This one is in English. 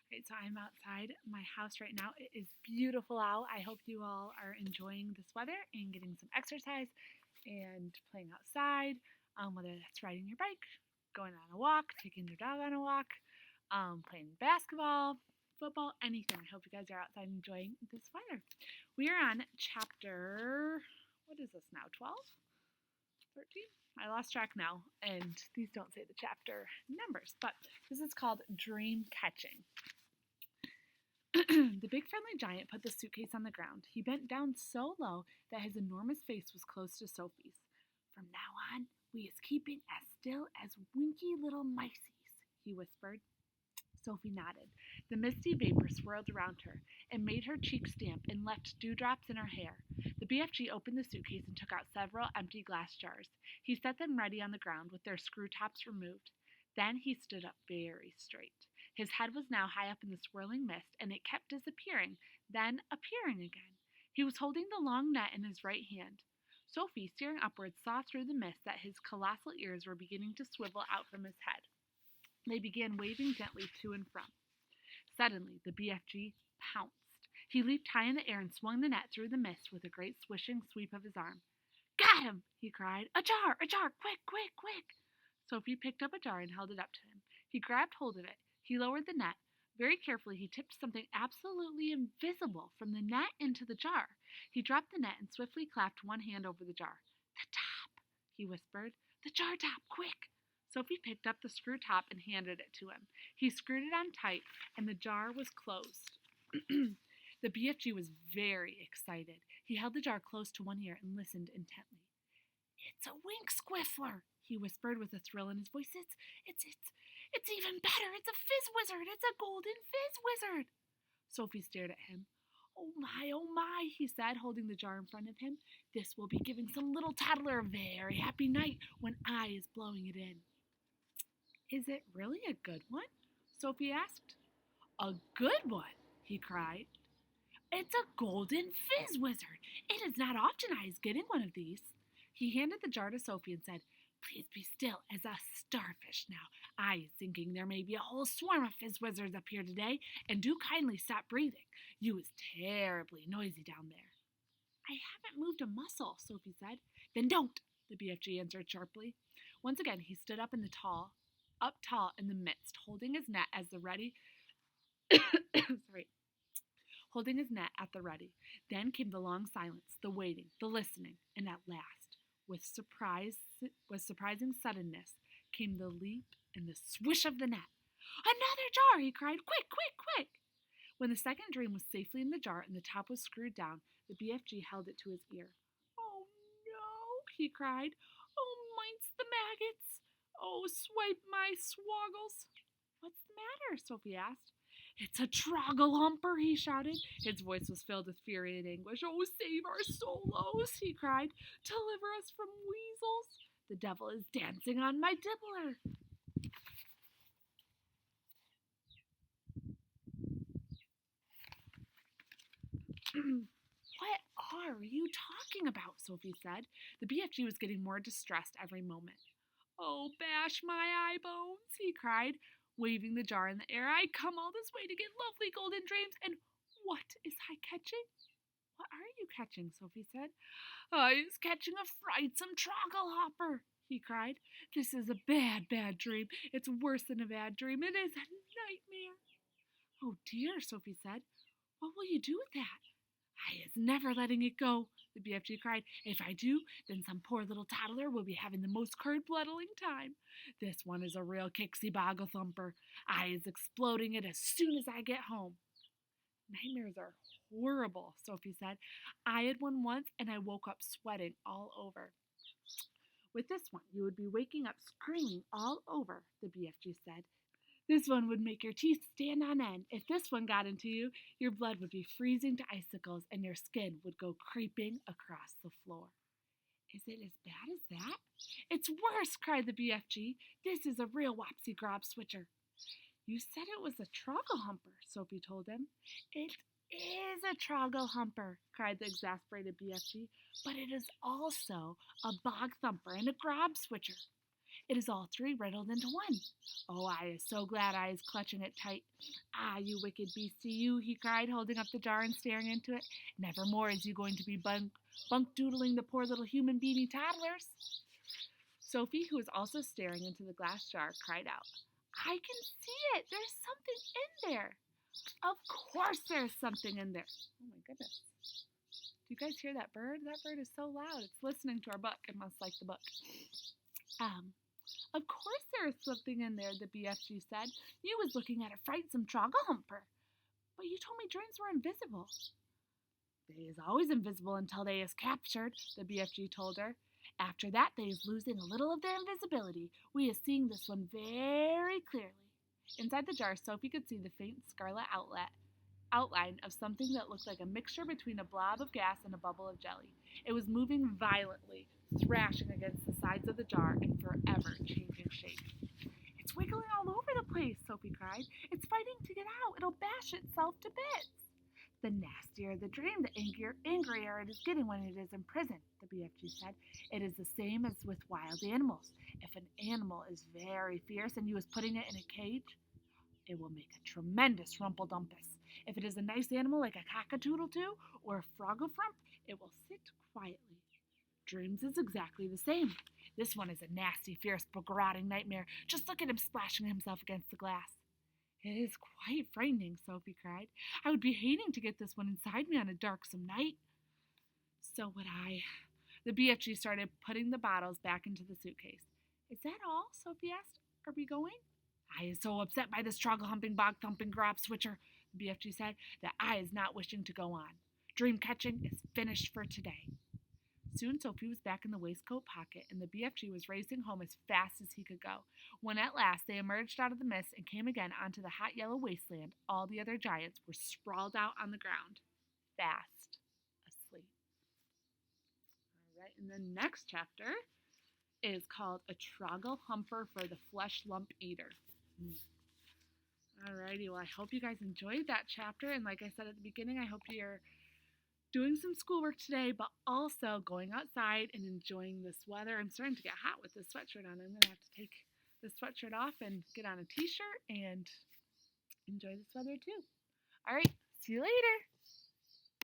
Right, so I'm outside my house right now. It is beautiful out. I hope you all are enjoying this weather and getting some exercise and playing outside, whether that's riding your bike, going on a walk, taking your dog on a walk, playing basketball, football, anything. I hope you guys are outside enjoying this weather. We are on chapter, what is this now, 12? 13? I lost track now, and these don't say the chapter numbers, but this is called Dream Catching. The big friendly giant put the suitcase on the ground. He bent down so low that his enormous face was close to Sophie's. From now on, we is keeping as still as winky little miceies, he whispered. Sophie nodded. The misty vapor swirled around her and made her cheeks damp and left dewdrops in her hair. The BFG opened the suitcase and took out several empty glass jars. He set them ready on the ground with their screw tops removed. Then he stood up very straight. His head was now high up in the swirling mist, and it kept disappearing, then appearing again. He was holding the long net in his right hand. Sophie, staring upwards, saw through the mist that his colossal ears were beginning to swivel out from his head. They began waving gently to and from. Suddenly, the BFG pounced. He leaped high in the air and swung the net through the mist with a great swishing sweep of his arm. Got him! He cried. A jar! A jar! Quick, quick, quick! Sophie picked up a jar and held it up to him. He grabbed hold of it. He lowered the net. Very carefully, he tipped something absolutely invisible from the net into the jar. He dropped the net and swiftly clapped one hand over the jar. The top, he whispered. The jar top, quick! Sophie picked up the screw top and handed it to him. He screwed it on tight, and the jar was closed. The BFG was very excited. He held the jar close to one ear and listened intently. It's a wink squiffler, he whispered with a thrill in his voice. It's even better. It's a fizz wizard. It's a golden fizz wizard. Sophie stared at him. Oh my, he said, holding the jar in front of him. This will be giving some little toddler a very happy night when I is blowing it in. Is it really a good one? Sophie asked. A good one, he cried. It's a golden fizz wizard. It is not often I is getting one of these. He handed the jar to Sophie and said, Please be still as a starfish now. I is thinking there may be a whole swarm of fizz wizards up here today, and do kindly stop breathing. You is terribly noisy down there. I haven't moved a muscle, Sophie said. Then don't, the BFG answered sharply. Once again, he stood up tall in the midst, holding his net as the ready holding his net at the ready. Then came the long silence, the waiting, the listening, and at last, with surprising suddenness, came the leap and the swish of the net. Another jar, he cried. Quick, quick, quick! When the second dream was safely in the jar and the top was screwed down, the BFG held it to his ear. Oh no, he cried. Oh, mine's the maggots. Oh, swipe my swoggles. What's the matter? Sophie asked. It's a trogglehumper, he shouted. His voice was filled with fury and anguish. Oh, save our solos, he cried. Deliver us from weasels. The devil is dancing on my dibbler. What are you talking about? Sophie said. The BFG was getting more distressed every moment. Oh, bash my eye bones, he cried, waving the jar in the air. I come all this way to get lovely golden dreams, and what is I catching? What are you catching? Sophie said. I is catching a frightsome trogglehopper, he cried. This is a bad, bad dream. It's worse than a bad dream. It is a nightmare. Oh dear, Sophie said. What will you do with that? I is never letting it go, the BFG cried. If I do, then some poor little toddler will be having the most curdle-bloodling time. This one is a real kicksy-boggle-thumper. I is exploding it as soon as I get home. Nightmares are horrible, Sophie said. I had one once, and I woke up sweating all over. With this one, you would be waking up screaming all over, the BFG said. This one would make your teeth stand on end. If this one got into you, your blood would be freezing to icicles and your skin would go creeping across the floor. Is it as bad as that? It's worse, cried the BFG. This is a real wopsy grob switcher. You said it was a trogglehumper, Sophie told him. It is a trogglehumper, cried the exasperated BFG, but it is also a bog thumper and a grob switcher. It is all three riddled into one. Oh, I is so glad I is clutching it tight. Ah, you wicked beastie, you, he cried, holding up the jar and staring into it. Never more is you going to be bunk-doodling the poor little human beanie toddlers. Sophie, who was also staring into the glass jar, cried out, I can see it! There's something in there! Of course there's something in there. Oh my goodness. Do you guys hear that bird? That bird is so loud. It's listening to our book. It must like the book. Of course there is something in there, the BFG said. You was looking at a frightsome trogglehumper. But you told me dreams were invisible. They is always invisible until they is captured, the BFG told her. After that, they is losing a little of their invisibility. We is seeing this one very clearly. Inside the jar, Sophie could see the faint scarlet outline of something that looked like a mixture between a blob of gas and a bubble of jelly. It was moving violently, thrashing against the sides of the jar and forever changing shape. It's wiggling all over the place, Sophie cried. It's fighting to get out. It'll bash itself to bits. The nastier the dream, the angrier it is getting when it is in prison, the BFG said. It is the same as with wild animals. If an animal is very fierce and you is putting it in a cage, it will make a tremendous rumpledumpus. If it is a nice animal like a cockatoodle-doo or a frogglefrump, it will sit quietly. Dreams is exactly the same. This one is a nasty, fierce, garroting nightmare. Just look at him splashing himself against the glass. It is quite frightening, Sophie cried. I would be hating to get this one inside me on a darksome night. So would I. The BFG started putting the bottles back into the suitcase. Is that all? Sophie asked. Are we going? I is so upset by this troggle-humping, bog-thumping, grop switcher, the BFG said, that I is not wishing to go on. Dream catching is finished for today. Soon Sophie was back in the waistcoat pocket, and the BFG was racing home as fast as he could go. When at last they emerged out of the mist and came again onto the hot yellow wasteland, all the other giants were sprawled out on the ground, fast asleep. All right, and the next chapter is called A Trogglehumper for the Flesh Lump Eater. Alrighty, well, I hope you guys enjoyed that chapter, and like I said at the beginning, I hope you're doing some schoolwork today, but also going outside and enjoying this weather. I'm starting to get hot with this sweatshirt on. I'm going to have to take this sweatshirt off and get on a t-shirt and enjoy this weather too. All right, see you later.